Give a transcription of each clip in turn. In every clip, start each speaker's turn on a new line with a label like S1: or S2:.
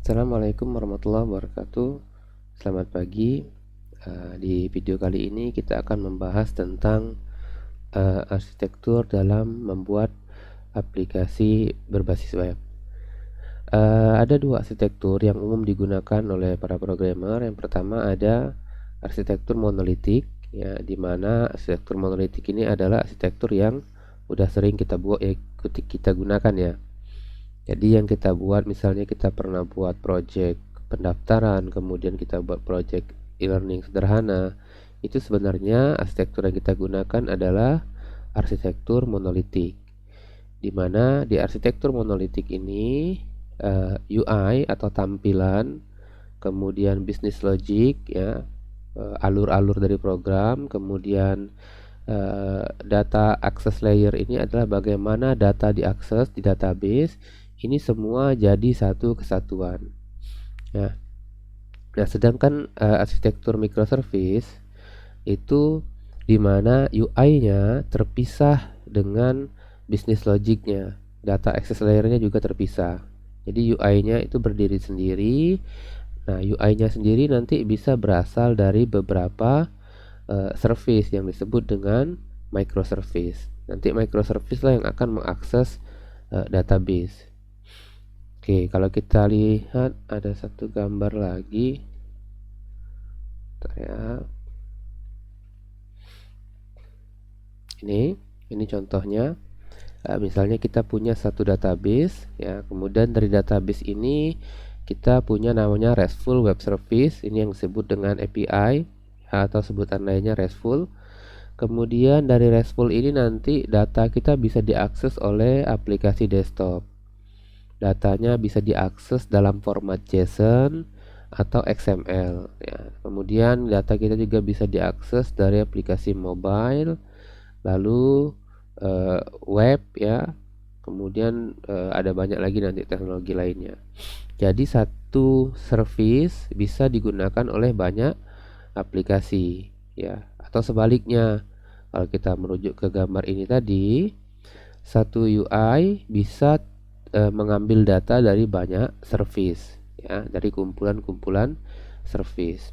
S1: Assalamualaikum warahmatullahi wabarakatuh. Selamat pagi. Di video kali ini kita akan membahas tentang arsitektur dalam membuat aplikasi berbasis web. Ada dua arsitektur yang umum digunakan oleh para programmer. Yang pertama ada arsitektur monolitik, ya, di mana arsitektur monolitik ini adalah arsitektur yang udah sering kita buat, kita gunakan ya. Jadi yang kita buat, misalnya kita pernah buat project pendaftaran, kemudian kita buat project e-learning sederhana, itu sebenarnya arsitektur yang kita gunakan adalah arsitektur monolitik. Dimana di arsitektur monolitik ini UI atau tampilan, kemudian business logic, ya, alur-alur dari program, kemudian data access layer ini adalah bagaimana data diakses di database. Ini semua jadi satu kesatuan, ya. Nah, sedangkan arsitektur microservice itu dimana UI-nya terpisah dengan business logic-nya, data access layer-nya juga terpisah. Jadi UI-nya itu berdiri sendiri. Nah, UI-nya sendiri nanti bisa berasal dari beberapa service yang disebut dengan microservice. Nanti microservice lah yang akan mengakses database. Oke, kalau kita lihat ada satu gambar lagi. Bentar ya. Ini contohnya. Misalnya kita punya satu database, ya. Kemudian dari database ini kita punya namanya RESTful Web Service. Ini yang disebut dengan API, atau sebutan lainnya RESTful. Kemudian dari RESTful ini nanti data kita bisa diakses oleh aplikasi desktop. Datanya bisa diakses dalam format JSON atau XML, ya. Kemudian data kita juga bisa diakses dari aplikasi mobile, lalu web, ya. Kemudian ada banyak lagi nanti teknologi lainnya. Jadi satu service bisa digunakan oleh banyak aplikasi, ya. Atau sebaliknya, kalau kita merujuk ke gambar ini tadi, satu UI bisa mengambil data dari banyak service, ya, dari kumpulan-kumpulan service.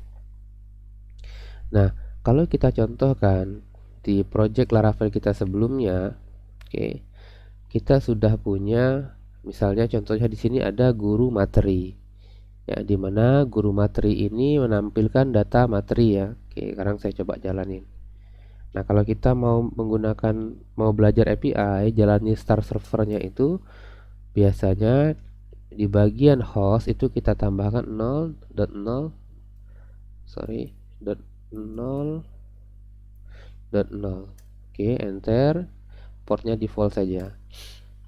S1: Nah, kalau kita contohkan di project Laravel kita sebelumnya, oke, kita sudah punya, misalnya contohnya di sini ada guru materi, ya, di mana guru materi ini menampilkan data materi, ya. Oke, sekarang saya coba jalanin. Nah, kalau kita mau belajar API, jalani start servernya itu biasanya di bagian host itu kita tambahkan 0.0, sorry, 0.0. Oke, enter. Portnya default saja.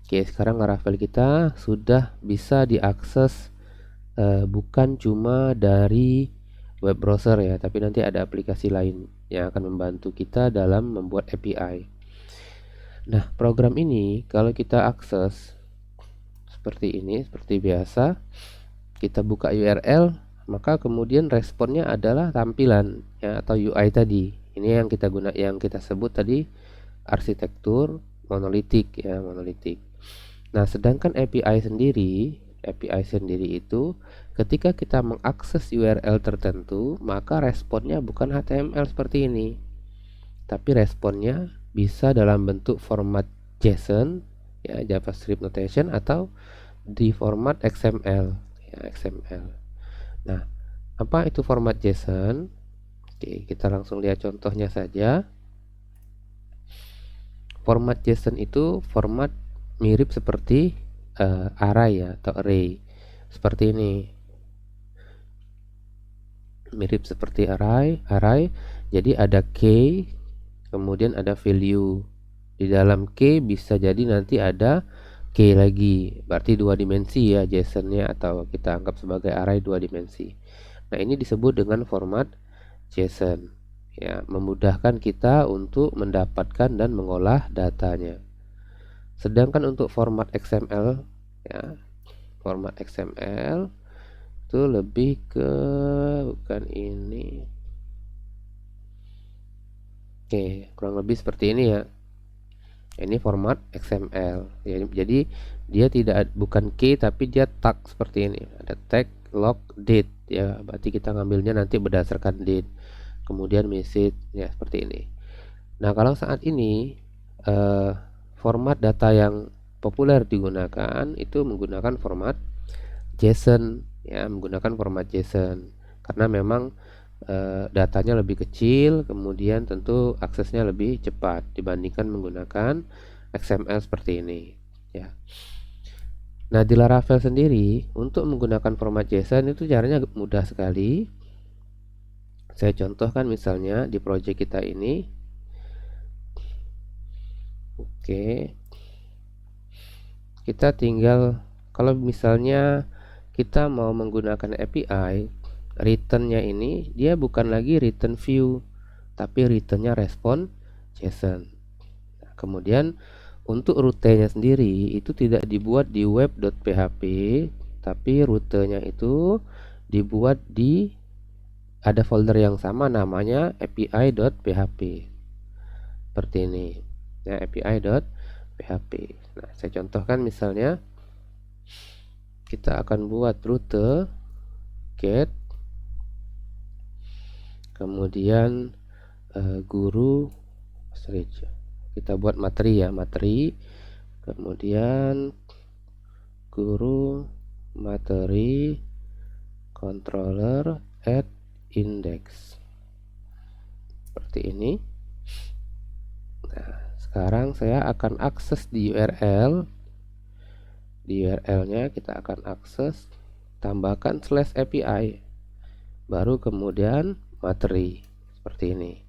S1: Oke, sekarang Laravel kita sudah bisa diakses, bukan cuma dari web browser, ya, tapi nanti ada aplikasi lain yang akan membantu kita dalam membuat API. Nah, program ini kalau kita akses seperti ini, seperti biasa, kita buka URL, maka kemudian responnya adalah tampilan, ya, atau UI tadi. Ini yang kita sebut tadi arsitektur monolitik, ya, monolitik. Nah, sedangkan API sendiri itu ketika kita mengakses URL tertentu, maka responnya bukan HTML seperti ini, tapi responnya bisa dalam bentuk format JSON, ya, JavaScript notation, atau di format XML, ya, XML. Nah, apa itu format JSON? Oke, kita langsung lihat contohnya saja. Format JSON itu format mirip seperti array, ya, atau array. Seperti ini. Mirip seperti array. Jadi ada key, kemudian ada value. Di dalam key bisa jadi nanti ada key lagi. Berarti dua dimensi, ya, JSON-nya, atau kita anggap sebagai array dua dimensi. Nah, ini disebut dengan format JSON, ya, memudahkan kita untuk mendapatkan dan mengolah datanya. Sedangkan untuk format XML, ya, format XML itu lebih ke, bukan ini. Oke, kurang lebih seperti ini, ya. Ini format XML ya, jadi dia bukan key tapi dia tag seperti ini, ada tag log date ya, berarti kita ngambilnya nanti berdasarkan date, kemudian message ya seperti ini. Nah kalau saat ini format data yang populer digunakan itu menggunakan format JSON ya, menggunakan format JSON karena memang datanya lebih kecil, kemudian tentu aksesnya lebih cepat dibandingkan menggunakan XML seperti ini ya. Nah di Laravel sendiri untuk menggunakan format JSON itu caranya mudah sekali. Saya contohkan misalnya di project kita ini. Oke, kita tinggal, kalau misalnya kita mau menggunakan API, returnnya ini dia bukan lagi return view tapi returnnya respon JSON. Nah, kemudian untuk rutenya sendiri itu tidak dibuat di web.php tapi rutenya itu dibuat di ada folder yang sama namanya api.php seperti ini ya, api.php. Nah saya contohkan misalnya kita akan buat rute get, kemudian guru kita buat materi ya, materi, kemudian guru materi controller add index seperti ini. Nah sekarang saya akan akses di URL. Di URL-nya kita akan akses, tambahkan /API, baru kemudian materi seperti ini.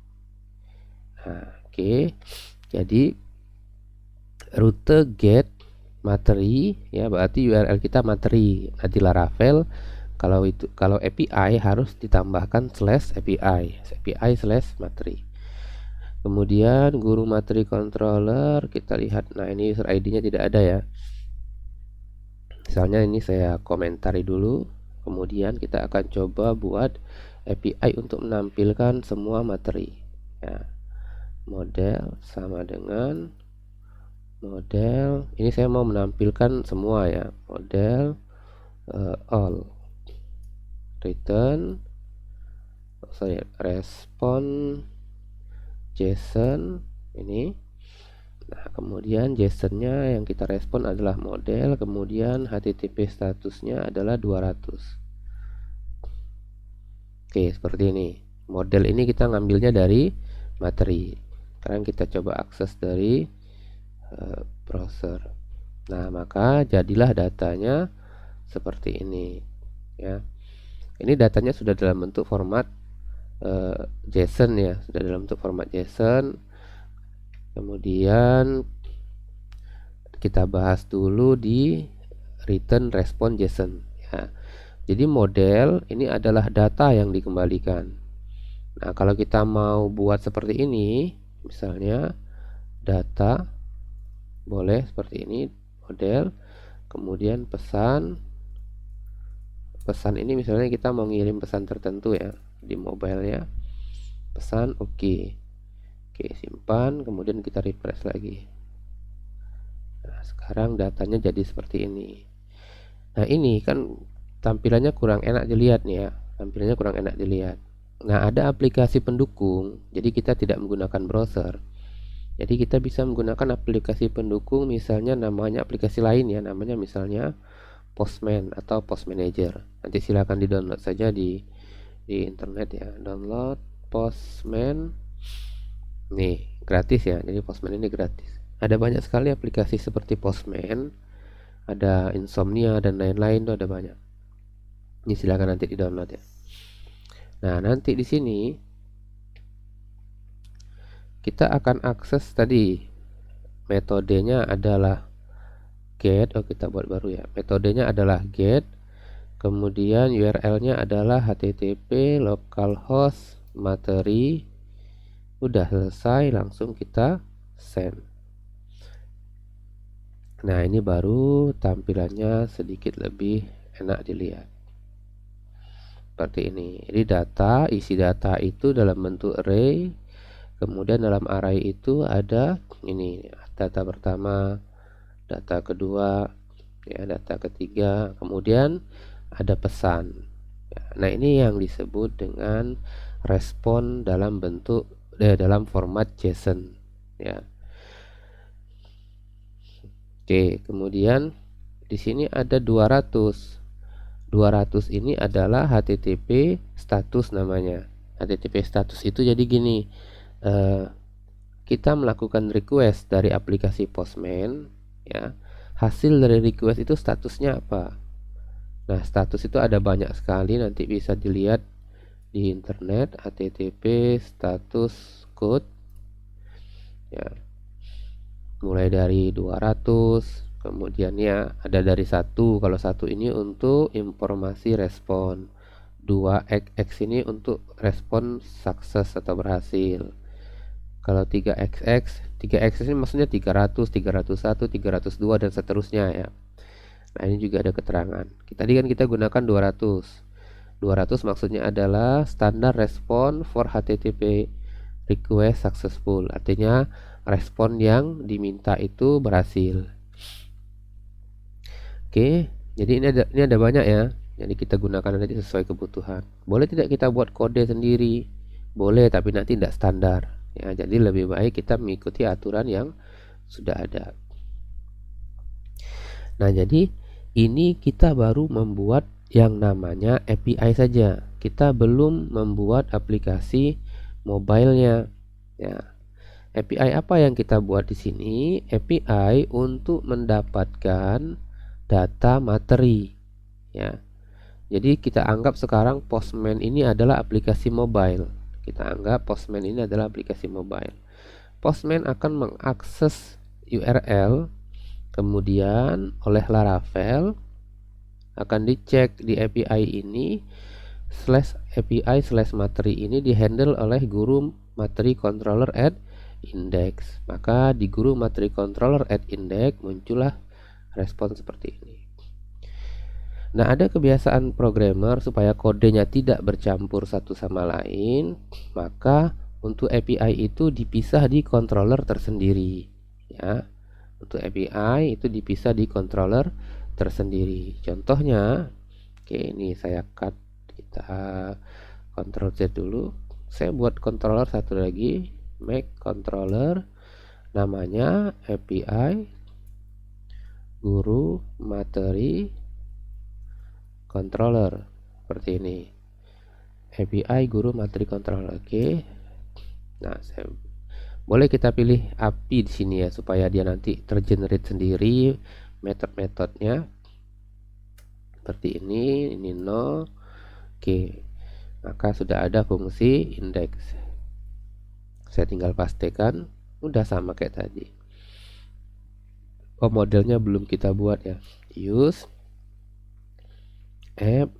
S1: Nah, oke. Jadi rute get materi ya, berarti URL kita materi. Nah, di Laravel kalau API harus ditambahkan /API/materi. Kemudian guru materi controller kita lihat. Nah, ini user ID-nya tidak ada ya. Misalnya ini saya komentari dulu, kemudian kita akan coba buat API untuk menampilkan semua materi ya. Model sama dengan model, ini saya mau menampilkan semua ya, model all return respon JSON ini. Nah kemudian JSON-nya yang kita respon adalah model, kemudian HTTP statusnya adalah 200. Oke seperti ini. Model ini kita ngambilnya dari materi. Sekarang kita coba akses dari browser. Nah maka jadilah datanya seperti ini ya. Ini datanya sudah dalam bentuk format JSON ya, sudah dalam bentuk format JSON. Kemudian kita bahas dulu di return respon JSON ya. Jadi model ini adalah data yang dikembalikan. Nah kalau kita mau buat seperti ini, misalnya data, boleh seperti ini, model, kemudian pesan ini misalnya kita mau ngirim pesan tertentu ya di mobile ya, pesan oke, simpan, kemudian kita refresh lagi. Nah sekarang datanya jadi seperti ini. Nah ini kan tampilannya kurang enak dilihat nih ya, tampilannya kurang enak dilihat. Nah ada aplikasi pendukung, jadi kita tidak menggunakan browser, jadi kita bisa menggunakan aplikasi pendukung, misalnya namanya aplikasi lain ya, namanya misalnya Postman atau Post Manager. Nanti silakan di download saja di internet ya, download Postman. Nih gratis ya, jadi Postman ini gratis. Ada banyak sekali aplikasi seperti Postman, ada Insomnia dan lain-lain, tuh ada banyak. Ini silakan nanti di download ya. Nah nanti di sini kita akan akses tadi, metodenya adalah get. Oh kita buat baru ya, metodenya adalah get, kemudian URL-nya adalah http localhost materi. Udah selesai, langsung kita send. Nah ini baru tampilannya sedikit lebih enak dilihat seperti ini. Jadi isi data itu dalam bentuk array, kemudian dalam array itu ada ini data pertama, data kedua, ya, data ketiga, kemudian ada pesan. Nah, ini yang disebut dengan respon dalam bentuk dalam format JSON, ya. Oke, kemudian di sini ada 200. 200 ini adalah HTTP status namanya. HTTP status itu jadi gini, kita melakukan request dari aplikasi Postman, ya. Hasil dari request itu statusnya apa? Nah, status itu ada banyak sekali, nanti bisa dilihat di internet, HTTP status code, ya. Mulai dari 200, kemudian ya ada dari 1. Kalau 1 ini untuk informasi respon, 2xx ini untuk respon sukses atau berhasil. Kalau 3xx ini maksudnya 300, 301, 302 dan seterusnya, ya. Nah, ini juga ada keterangan. Tadi kan kita gunakan 200. 200 maksudnya adalah standar respon for HTTP request successful. Artinya respon yang diminta itu berhasil. Oke, jadi ini ada banyak, ya. Jadi kita gunakan nanti sesuai kebutuhan. Boleh tidak kita buat kode sendiri? Boleh, tapi nanti tidak standar. Ya, jadi lebih baik kita mengikuti aturan yang sudah ada. Nah, jadi ini kita baru membuat yang namanya API saja. Kita belum membuat aplikasi mobile-nya. Ya. API apa yang kita buat di sini? API untuk mendapatkan data materi. Ya. Jadi kita anggap sekarang Postman ini adalah aplikasi mobile. Kita anggap Postman ini adalah aplikasi mobile. Postman akan mengakses URL, kemudian oleh Laravel akan dicek di API ini, /API/materi ini dihandle oleh guru materi controller at index. Maka di guru materi controller at index muncullah respon seperti ini. Nah, ada kebiasaan programmer supaya kodenya tidak bercampur satu sama lain, maka untuk API itu dipisah di controller tersendiri, ya. Untuk API itu dipisah di controller tersendiri. Contohnya, oke, ini saya cut, kita Ctrl Z dulu. Saya buat controller satu lagi, make controller, namanya API guru materi controller, seperti ini. API guru materi controller. Oke. Nah, boleh kita pilih API di sini, ya, supaya dia nanti tergenerate sendiri metode-metodenya. Seperti ini 0. Oke. Maka sudah ada fungsi index. Saya tinggal pastekan, udah sama kayak tadi. Oh, modelnya belum kita buat, ya. Use app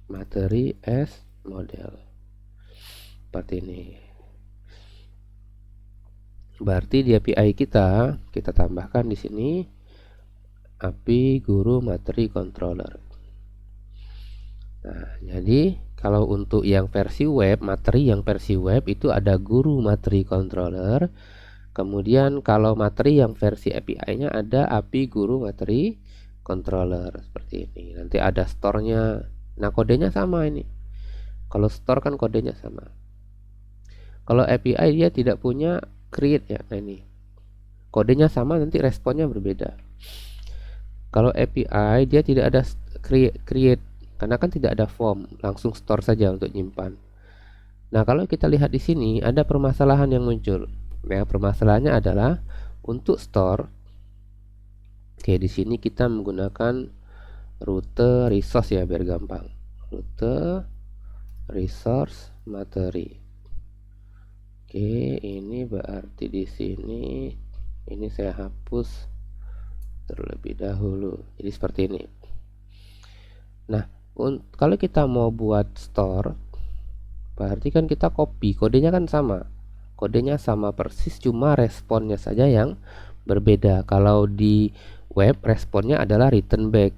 S1: materi as model. Seperti ini. Berarti di API kita tambahkan di sini API guru materi controller. Nah, jadi kalau untuk yang versi web, materi yang versi web itu ada guru materi controller. Kemudian kalau materi yang versi API-nya ada API guru materi controller, seperti ini. Nanti ada store-nya. Nah, kodenya sama ini. Kalau store kan kodenya sama. Kalau API dia tidak punya create, ya. Nah, ini kodenya sama, nanti responnya berbeda. Kalau API dia tidak ada create karena kan tidak ada form, langsung store saja untuk nyimpan. Nah, kalau kita lihat di sini ada permasalahan yang muncul. Nah, permasalahannya adalah untuk store. Oke, di sini kita menggunakan rute resource, ya, biar gampang. Rute resource materi. Oke, ini berarti di sini ini saya hapus terlebih dahulu. Jadi seperti ini. Nah, kalau kita mau buat store, berarti kan kita copy, kodenya kan sama. Kodenya sama persis, cuma responnya saja yang berbeda. Kalau di web responnya adalah return back.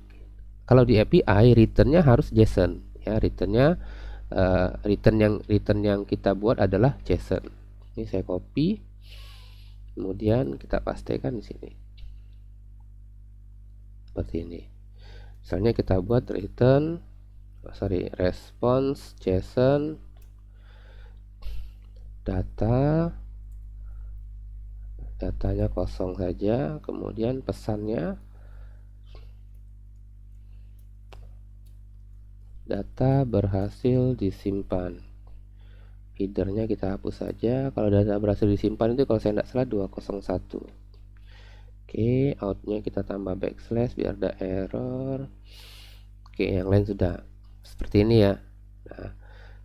S1: Kalau di API returnnya harus JSON, ya. Returnnya return yang kita buat adalah JSON. Ini saya copy, kemudian kita pastikan di sini seperti ini. Misalnya kita buat return response JSON datanya kosong saja, kemudian pesannya data berhasil disimpan. Headernya kita hapus saja. Kalau data berhasil disimpan itu kalau saya tidak salah 201. Oke, outnya kita tambah backslash biar ada error. Oke, yang lain sudah seperti ini ya. Nah,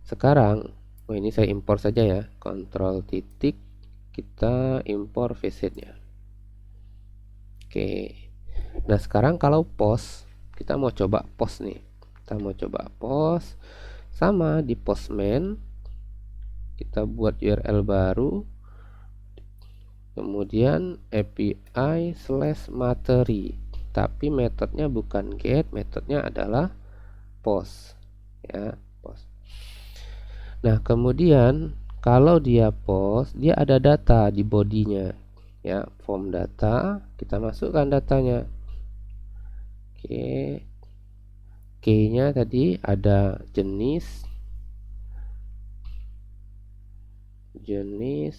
S1: sekarang ini saya import saja ya, Ctrl titik, kita import visitnya. Oke, nah sekarang kalau post, kita mau coba post nih, kita mau coba post sama di postman, kita buat URL baru, kemudian API/materi, tapi metodenya bukan get, metodenya adalah post ya, post. Nah kemudian kalau dia post, dia ada data di bodinya ya, form data, kita masukkan datanya. Oke, key-nya tadi ada jenis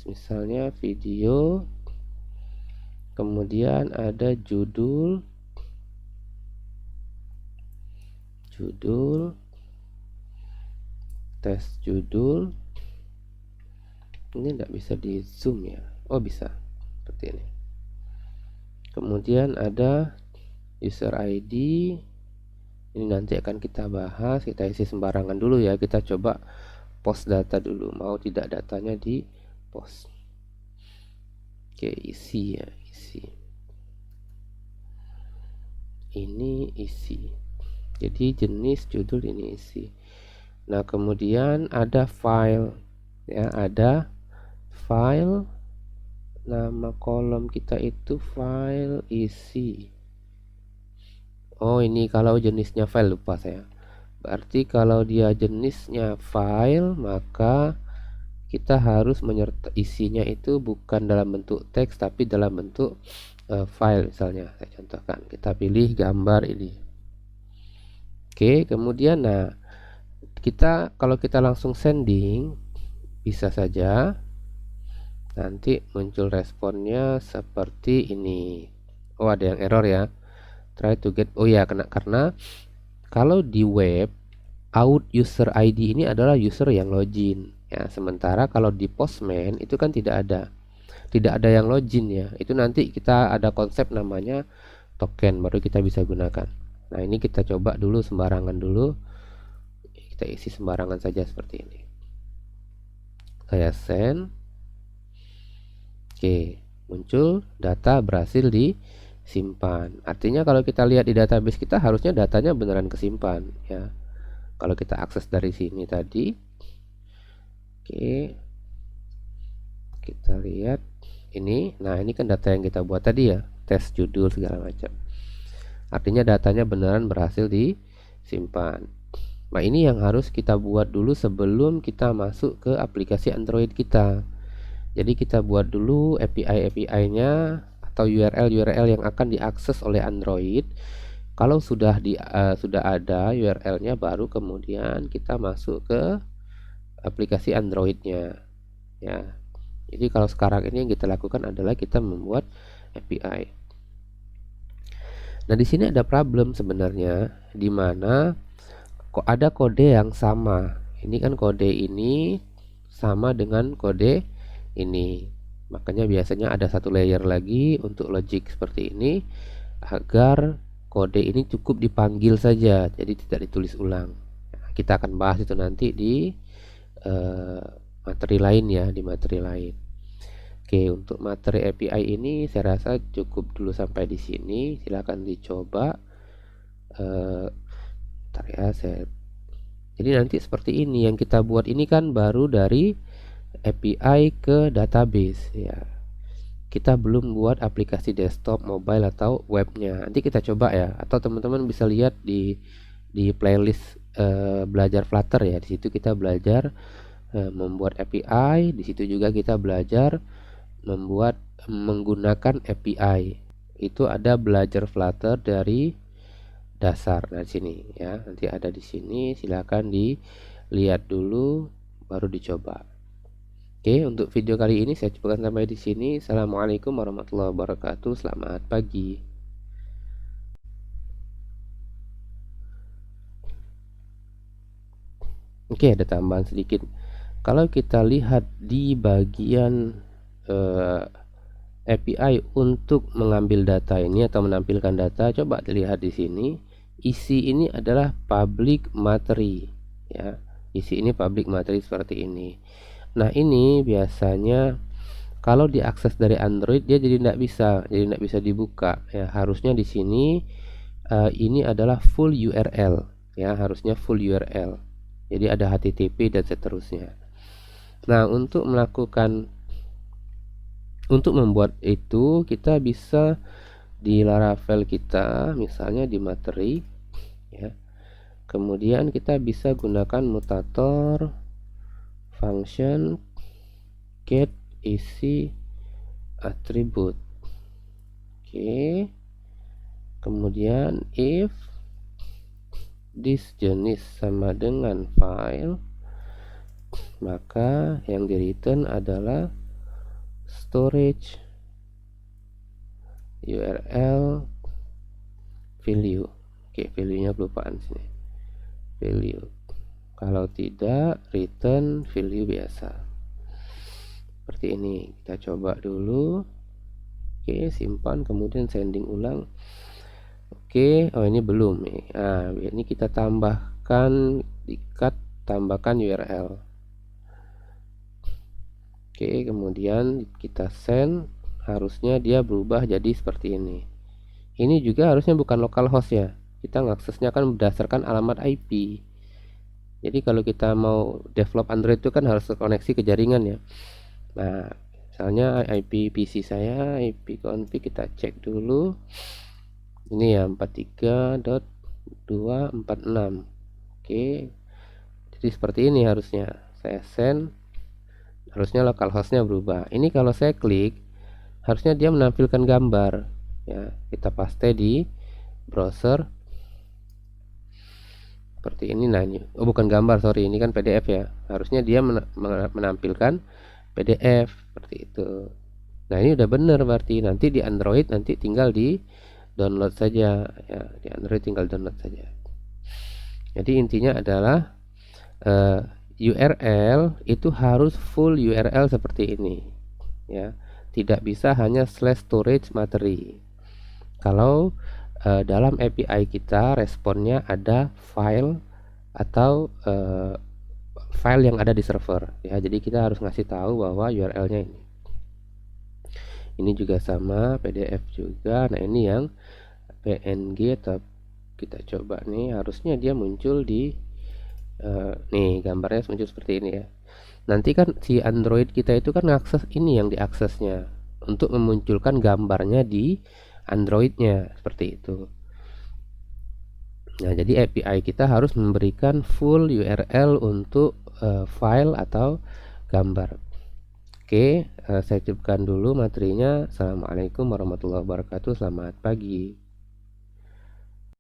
S1: misalnya video, kemudian ada judul tes judul. Ini tidak bisa di zoom ya, oh bisa seperti ini. Kemudian ada user ID, ini nanti akan kita bahas, kita isi sembarangan dulu ya, kita coba post data dulu, mau tidak datanya di post. Oke, isi ya, isi ini isi, jadi jenis judul ini isi. Nah kemudian ada file ya, ada file, nama kolom kita itu file isi. Oh ini kalau jenisnya file, lupa saya. Berarti kalau dia jenisnya file, maka kita harus menyertai isinya itu bukan dalam bentuk teks tapi dalam bentuk file. Misalnya saya contohkan, kita pilih gambar ini. Oke, kemudian nah kalau kita langsung sending bisa saja nanti muncul responnya seperti ini. Oh ada yang error ya, try to get, oh ya karena kalau di web out user ID ini adalah user yang login ya, sementara kalau di postman itu kan tidak ada yang login ya. Itu nanti kita ada konsep namanya token, baru kita bisa gunakan. Nah ini kita coba dulu sembarangan dulu, kita isi sembarangan saja seperti ini. Saya send. Oke, muncul data berhasil disimpan. Artinya kalau kita lihat di database kita harusnya datanya beneran kesimpan ya. Kalau kita akses dari sini tadi, oke, kita lihat ini. Nah ini kan data yang kita buat tadi ya, tes judul segala macam. Artinya datanya beneran berhasil disimpan. Nah ini yang harus kita buat dulu sebelum kita masuk ke aplikasi Android kita. Jadi kita buat dulu API-nya atau URL yang akan diakses oleh Android. Kalau sudah ada URL-nya, baru kemudian kita masuk ke aplikasi Android-nya ya. Jadi kalau sekarang ini yang kita lakukan adalah kita membuat API. Nah di sini ada problem sebenarnya, di mana kok ada kode yang sama. Ini kan kode ini sama dengan kode ini, makanya biasanya ada satu layer lagi untuk logic seperti ini agar kode ini cukup dipanggil saja, jadi tidak ditulis ulang. Nah, kita akan bahas itu nanti di materi lain ya, di materi lain. Oke, untuk materi API ini saya rasa cukup dulu sampai di sini. Silahkan dicoba. Bentar ya, jadi nanti seperti ini yang kita buat ini kan baru dari API ke database ya. Kita belum buat aplikasi desktop, mobile atau webnya. Nanti kita coba ya. Atau teman-teman bisa lihat di playlist belajar Flutter ya. Di situ kita belajar membuat API. Di situ juga kita belajar menggunakan API. Itu ada belajar Flutter dari dasar. Nah, sini ya, nanti ada di sini, silakan dilihat dulu baru dicoba. Oke, untuk video kali ini saya cukupkan sampai di sini. Assalamualaikum warahmatullahi wabarakatuh. Selamat pagi. Oke, ada tambahan sedikit. Kalau kita lihat di bagian API untuk mengambil data ini atau menampilkan data, coba dilihat di sini. Isi ini adalah public materi, ya. Isi ini public materi seperti ini. Nah, ini biasanya kalau diakses dari Android dia jadi tidak bisa dibuka, ya. Harusnya di sini ini adalah full URL, ya, harusnya full URL. Jadi ada HTTP dan seterusnya. Nah, untuk membuat itu kita bisa di Laravel kita, misalnya di materi, ya. Kemudian kita bisa gunakan mutator function get isi atribut. Oke. Kemudian if this jenis sama dengan file, maka yang di return adalah storage URL value. Oke, value-nya kelupaan sini. Value. Kalau tidak, return value biasa. Seperti ini. Kita coba dulu. Oke, simpan, kemudian sending ulang. Oke, oh ini belum nih. Nah, ini kita tambahkan tambahkan URL. Oke, kemudian kita send, harusnya dia berubah jadi seperti ini. Ini juga harusnya bukan localhost ya. Kita ngaksesnya kan berdasarkan alamat IP. Jadi kalau kita mau develop Android itu kan harus terkoneksi ke jaringan ya. Nah, misalnya IP PC saya, IP config kita cek dulu. Ini ya 43.246. Oke. Jadi seperti ini harusnya. Saya send, harusnya localhostnya berubah. Ini kalau saya klik, harusnya dia menampilkan gambar. Ya, kita paste di browser. Seperti ini. Nah, ini bukan gambar, sorry, ini kan PDF ya. Harusnya dia menampilkan PDF seperti itu. Nah, ini udah bener, berarti nanti di Android nanti tinggal di download saja ya. Di Android tinggal download saja. Jadi intinya adalah URL itu harus full URL seperti ini ya. Tidak bisa hanya /storage materi. Kalau dalam API kita responnya ada file atau file yang ada di server ya. Jadi kita harus ngasih tahu bahwa URL-nya ini juga sama, PDF juga. Nah, ini yang PNG atau kita coba nih, harusnya dia muncul di nih gambarnya muncul seperti ini ya. Nanti kan si Android kita itu kan ngakses ini yang diaksesnya untuk memunculkan gambarnya di Androidnya seperti itu. Nah, jadi API kita harus memberikan full URL untuk file atau gambar. Oke, saya cukupkan dulu materinya. Assalamualaikum warahmatullahi wabarakatuh. Selamat pagi.